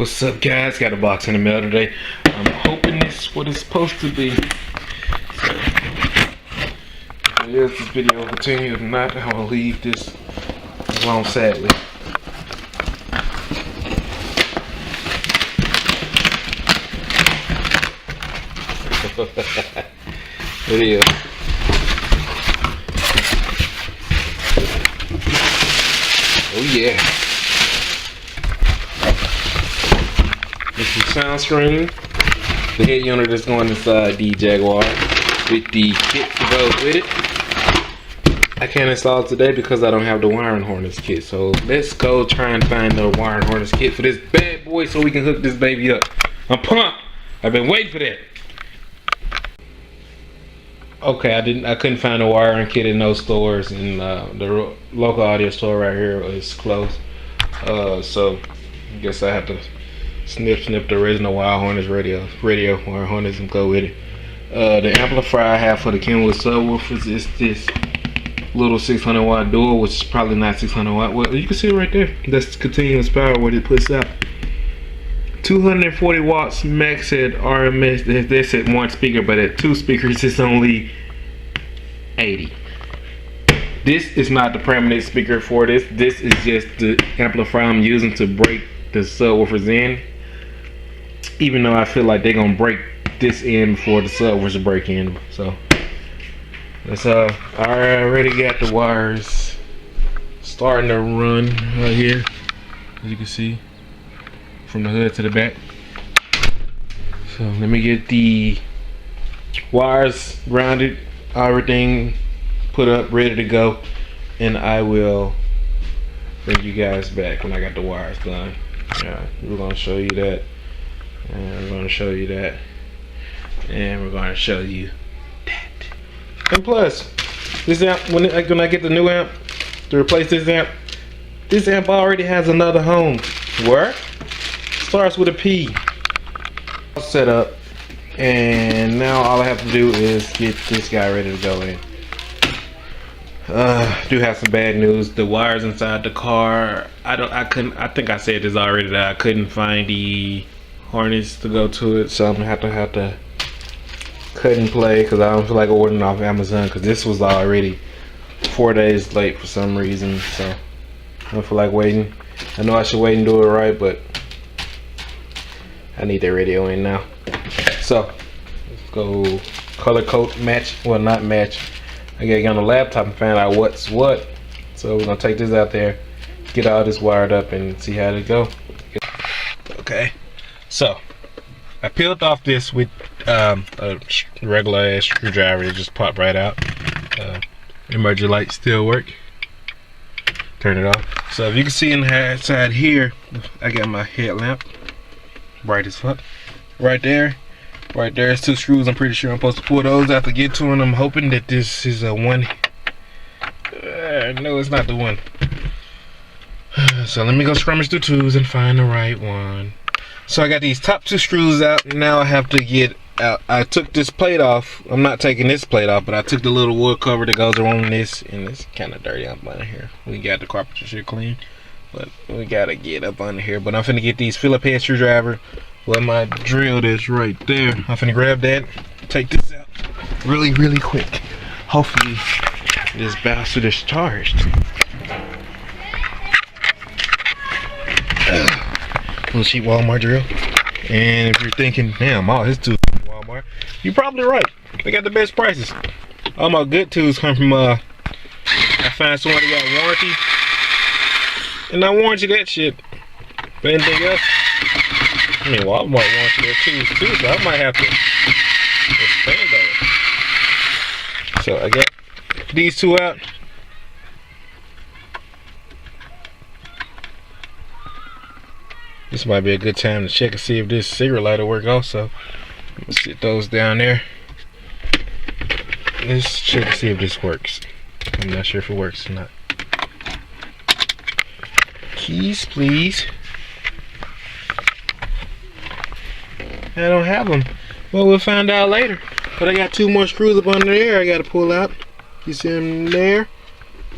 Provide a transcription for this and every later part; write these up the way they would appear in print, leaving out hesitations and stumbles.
What's up, guys? Got a box in the mail today. I'm hoping this is what it's supposed to be. So, if it is, this video will continue. If not, I will leave this alone, sadly. It is. Oh yeah. This is SoundStream. The head unit that's going inside the Jaguar with the kit to go with it. I can't install it today because I don't have the wiring harness kit. So let's go try and find the wiring harness kit for this bad boy so we can hook this baby up. I'm pumped. I've been waiting for that. Okay, I couldn't find a wiring kit in those stores, and the local audio store right here is closed. So I guess I have to snip the original wire harness radio wire harness and go with it. The amplifier I have for the Kenwood subwoofers is this little 600 watt dual, which is probably not 600 watt. Well, you can see it right there. That's continuous power what it puts out. 240 watts max at RMS. They said one speaker, but at two speakers it's only 80. This is not the permanent speaker for this. This is just the amplifier I'm using to break the subwoofers in. Even though I feel like they're gonna break this in before the subwoofers break in. So let's I already got the wires starting to run right here, as you can see, from the hood to the back. So let me get the wires grounded, everything put up, ready to go, and I will bring you guys back when I got the wires done. Yeah, we're gonna show you that, and we're gonna show you that, and we're gonna show you that. And plus, this amp, when I get the new amp to replace this amp already has another home. Where? Starts with a P. Set up, and now all I have to do is get this guy ready to go in. Do have some bad news. The wires inside the car, I think I said this already, that I couldn't find the harness to go to it, so I'm gonna have to cut and play, because I don't feel like ordering off Amazon, because this was already 4 days late for some reason. So I don't feel like waiting. I know I should wait and do it right, but I need that radio in now. So let's go color code match. Well, not match. I gotta get on the laptop and find out what's what. So we're gonna take this out there, get all this wired up, and see how it go. Okay. So I peeled off this with a regular ass screwdriver. It just popped right out. Emergency light still work. Turn it off. So if you can see inside here, I got my headlamp. Bright as fuck. Right there is two screws. I'm pretty sure I'm supposed to pull those out to get to them. I'm hoping that this is a one. No, it's not the one. So let me go scrummage through twos and find the right one. So I got these top two screws out. Now I have to get out. I took this plate off. I'm not taking this plate off, but I took the little wood cover that goes around this, and it's kind of dirty up under here. We got the carpenter shit clean, but we gotta get up under here. But I'm finna get these Phillips head screwdriver. Well, my drill that's right there. I'm finna grab that, take this out really quick. Hopefully this bastard is charged. Little cheap Walmart drill. And if you're thinking, damn, all his tools from Walmart, you're probably right. They got the best prices. All my good tools come from I found someone that got warranty, and I warranty that shit. But anything else, I mean, Walmart wants their tools too, so I might have to expand that. So I got these two out. This might be a good time to check and see if this cigarette lighter work also. I'm gonna sit those down there. Let's check and see if this works. I'm not sure if it works or not. Keys, please. I don't have them. Well, we'll find out later. But I got two more screws up under there I gotta pull out. You see them there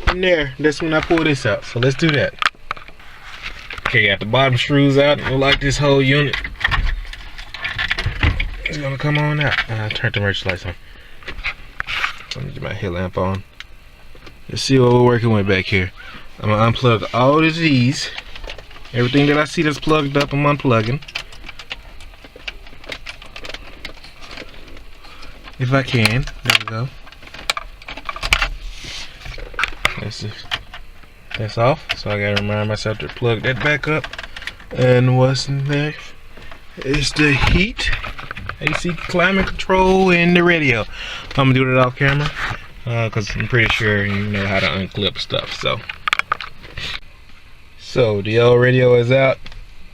and there. That's when I pull this out. So let's do that. Okay, got the bottom screws out. Look like this whole unit is gonna come on out. I turned the emergency lights on. Let me get my headlamp on. Let's see what we're working with back here. I'm gonna unplug all of these. Everything that I see that's plugged up, I'm unplugging. If I can. There we go. That's off. So I gotta remind myself to plug that back up. And what's next? It's the heat, AC climate control, and the radio. I'm gonna do that off camera because I'm pretty sure you know how to unclip stuff. So the old radio is out,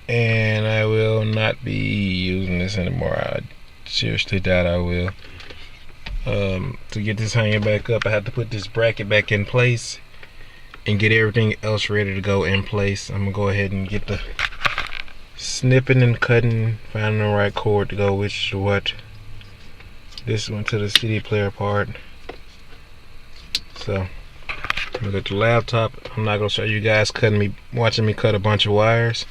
and I will not be using this anymore. I seriously doubt I will. To get this hanging back up, I have to put this bracket back in place and get everything else ready to go in place. I'm gonna go ahead and get the snipping and cutting, finding the right cord to go which to what. This one to the CD player part. So I'm gonna go to the laptop. I'm not gonna show you guys watching me cut a bunch of wires.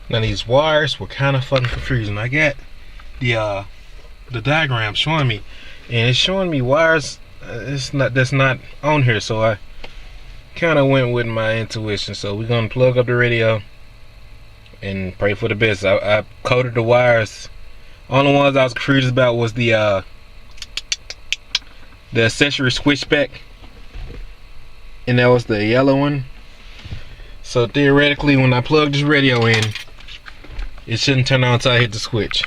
Now these wires were kind of fucking confusing. I got the diagram showing me, and it's showing me wires that's not on here, so I kind of went with my intuition. So we're gonna plug up the radio and pray for the best. I coded the wires. Only ones I was confused about was the accessory switchback, and that was the yellow one. So theoretically, when I plug this radio in, it shouldn't turn on until I hit the switch.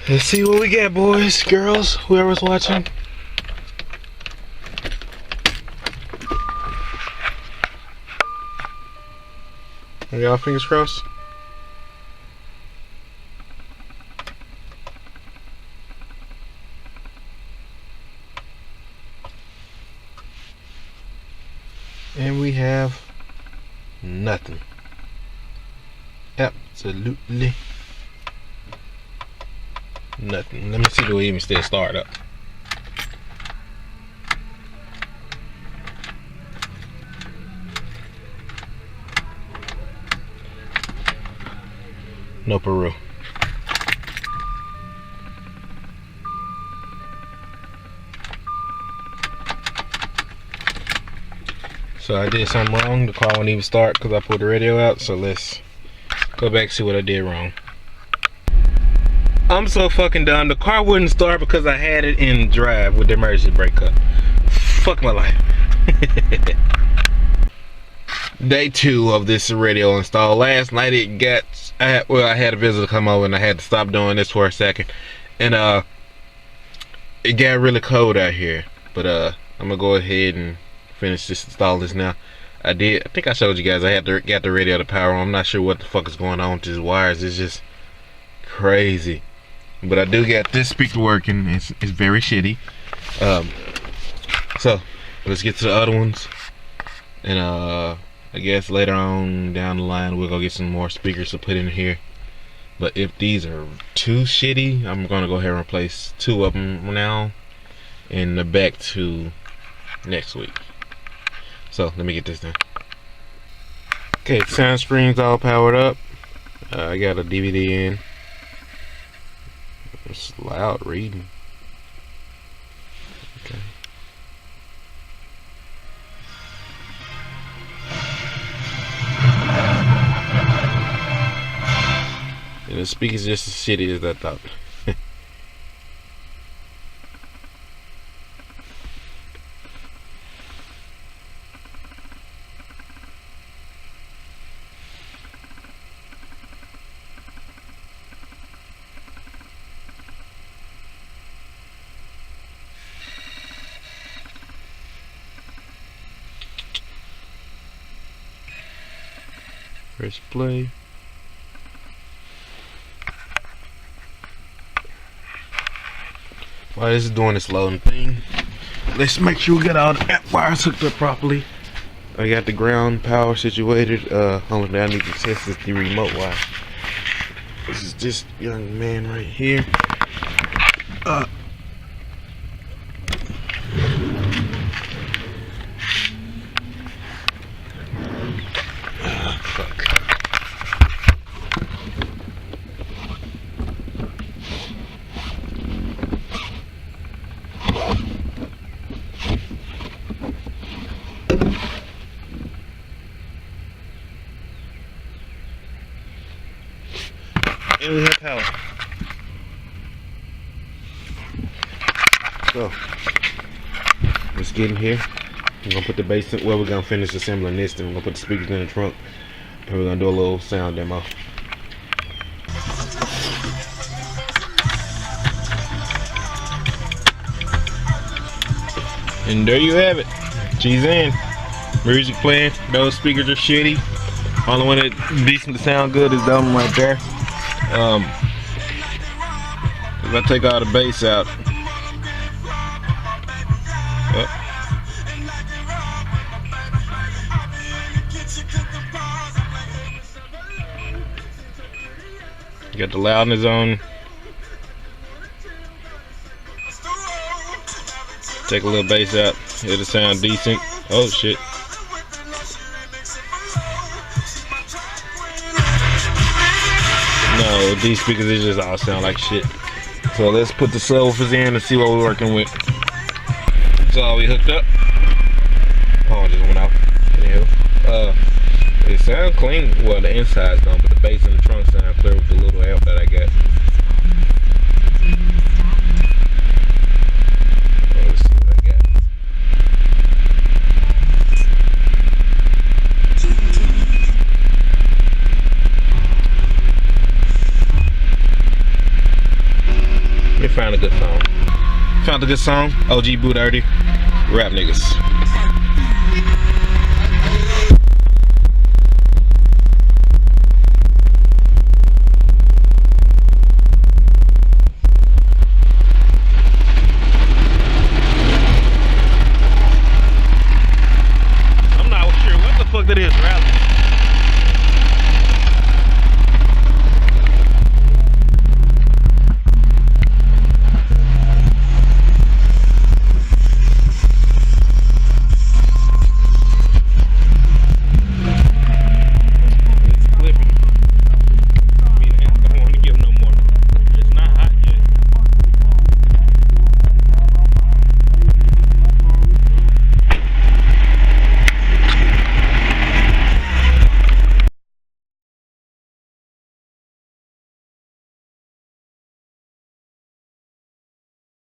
Let's see what we got, boys, girls, whoever's watching. Are y'all fingers crossed? And we have nothing. Absolutely nothing. Let me see do we even still start up. No Peru. So I did something wrong. The car won't even start because I pulled the radio out. So let's go back and see what I did wrong. I'm so fucking dumb. The car wouldn't start because I had it in drive with the emergency brake cut. Fuck my life. Day 2 of this radio install. Last night I had a visitor come over and I had to stop doing this for a second. And it got really cold out here. But I'm gonna go ahead and finish this install this now. I think I showed you guys I had got the radio to power on. I'm not sure what the fuck is going on with these wires. It's just crazy. But I do got this speaker working. It's very shitty. So let's get to the other ones. And I guess later on down the line we'll go get some more speakers to put in here. But if these are too shitty, I'm gonna go ahead and replace 2 of them now and the back 2 next week. So let me get this done. Okay, SoundStream's all powered up. I got a DVD in. It's loud reading. Okay. And the speaker's just as shitty as I thought. Press play. While this is doing this loading thing, let's make sure we got all the amp wires hooked up properly. I got the ground power situated. Only thing I need to test is the remote wire. This is this young man right here. Fuck. And we have power. So let's get in here. We're gonna put the bass in. Well, we're gonna finish assembling this, then we're gonna put the speakers in the trunk, and we're gonna do a little sound demo. And there you have it. G's in. Music playing. Those speakers are shitty. Only one that decent to sound good is that one right there. If I take all the bass out, got the loudness on. Take a little bass out, it'll sound decent. Oh shit. No, these speakers, they just all sound like shit. So let's put the subwoofers in and see what we're working with. That's all we hooked up. Oh, it just went out. Anyhow, it sounds clean. Well, the inside's done, but the bass and the trunk sound clear with the little amp that I got. Let's see what I got. We found a good song. Found a good song. OG Boot Dirty. Rap niggas.